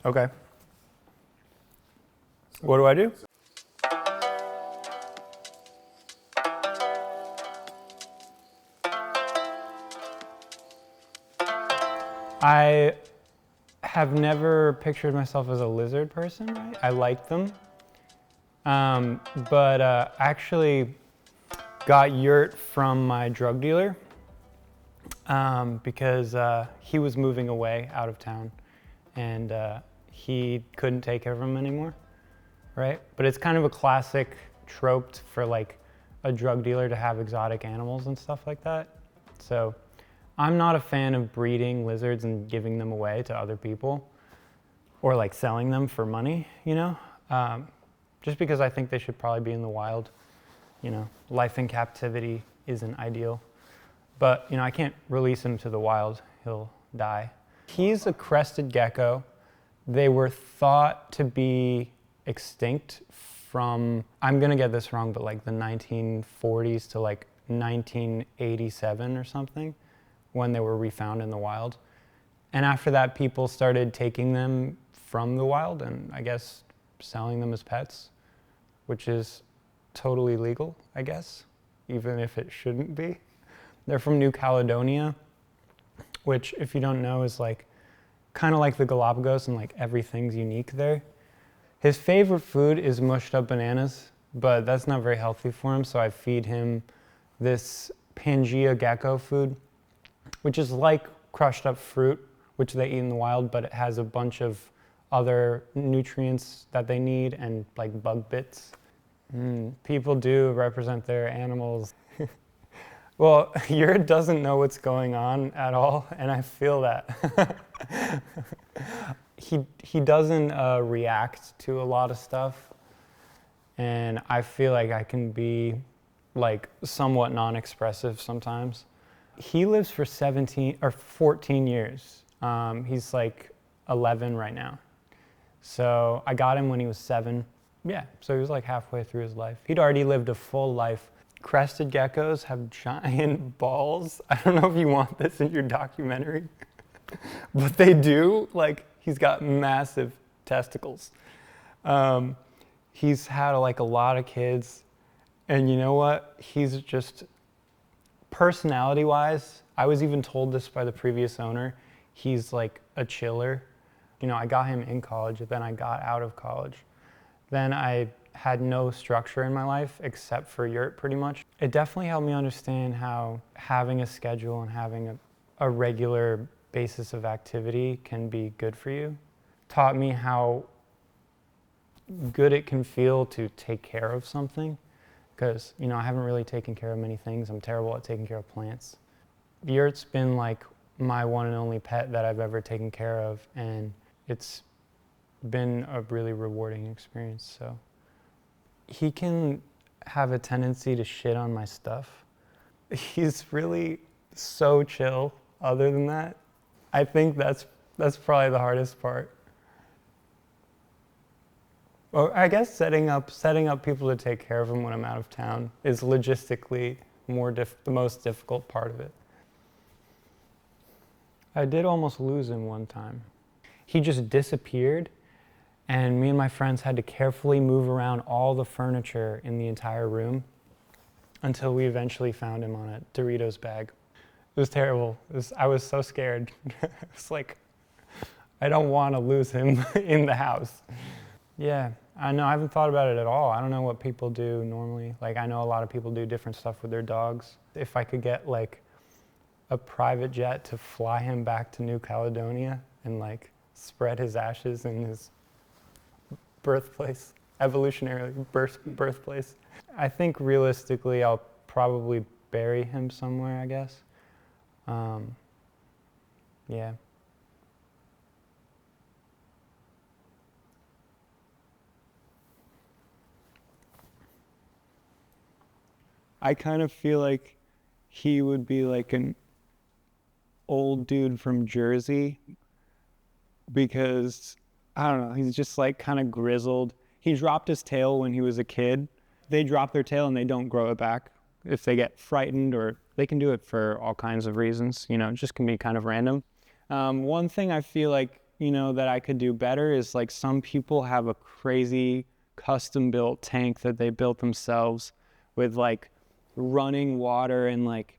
Okay. What do I do? I have never pictured myself as a lizard person, right? I like them. But actually got YURT from my drug dealer because he was moving away out of town and he couldn't take care of him anymore, right? But it's kind of a classic trope for like a drug dealer to have exotic animals and stuff like that. So I'm not a fan of breeding lizards and giving them away to other people or like selling them for money, you know? Just because I think they should probably be in the wild. You know, life in captivity isn't ideal. But, you know, I can't release him to the wild. He'll die. He's a crested gecko. They were thought to be extinct from, I'm gonna get this wrong, but like the 1940s to like 1987 or something, when they were refound in the wild. And after that, people started taking them from the wild and I guess selling them as pets, which is totally legal, I guess, even if it shouldn't be. They're from New Caledonia, which if you don't know is like kind of like the Galapagos and like everything's unique there. His favorite food is mushed up bananas, but that's not very healthy for him, so I feed him this Pangea gecko food, which is like crushed up fruit, which they eat in the wild, but it has a bunch of other nutrients that they need and like bug bits. People do represent their animals. Well, YURT doesn't know what's going on at all, and I feel that. He doesn't react to a lot of stuff, and I feel like I can be like somewhat non-expressive sometimes. He lives for 14 years. He's like 11 right now. So I got him when he was 7. Yeah, so he was like halfway through his life. He'd already lived a full life. Crested geckos have giant balls. I don't know if you want this in your documentary, but they do. Like, he's got massive testicles. He's had like a lot of kids, and you know what? He's just, personality-wise, I was even told this by the previous owner, he's like a chiller. You know, I got him in college, then I got out of college. Then I had no structure in my life except for YURT pretty much. It definitely helped me understand how having a schedule and having a regular basis of activity can be good for you. Taught me how good it can feel to take care of something, because, you know, I haven't really taken care of many things. I'm terrible at taking care of plants. YURT's been like my one and only pet that I've ever taken care of, and it's been a really rewarding experience. So he can have a tendency to shit on my stuff. He's really so chill. Other than that, I think that's probably the hardest part. Well, I guess setting up people to take care of him when I'm out of town is logistically the most difficult part of it. I did almost lose him one time. He just disappeared, and me and my friends had to carefully move around all the furniture in the entire room until we eventually found him on a Doritos bag. It was terrible. I was so scared. It's like, I don't want to lose him in the house. Yeah, I know, I haven't thought about it at all. I don't know what people do normally. Like, I know a lot of people do different stuff with their dogs. If I could get like a private jet to fly him back to New Caledonia and like spread his ashes in his birthplace, evolutionary birthplace. I think realistically I'll probably bury him somewhere, I guess. Yeah. I kind of feel like he would be like an old dude from Jersey, because, I don't know, he's just like kind of grizzled. He dropped his tail when he was a kid. They drop their tail and they don't grow it back if they get frightened, or they can do it for all kinds of reasons, you know, it just can be kind of random. One thing I feel like you know, that I could do better is like some people have a crazy custom built tank that they built themselves with like running water and like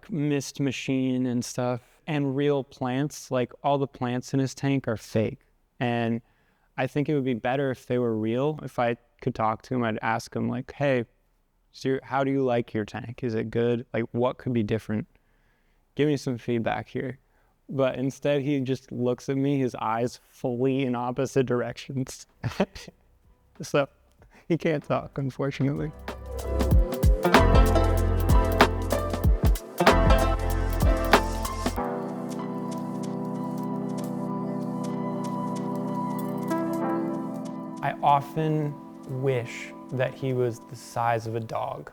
mist machine and stuff and real plants. Like all the plants in his tank are fake. And I think it would be better if they were real. If I could talk to him, I'd ask him like, hey, so how do you like your tank? Is it good? Like what could be different? Give me some feedback here. But instead he just looks at me, his eyes fully in opposite directions. So he can't talk, unfortunately. I often wish that he was the size of a dog.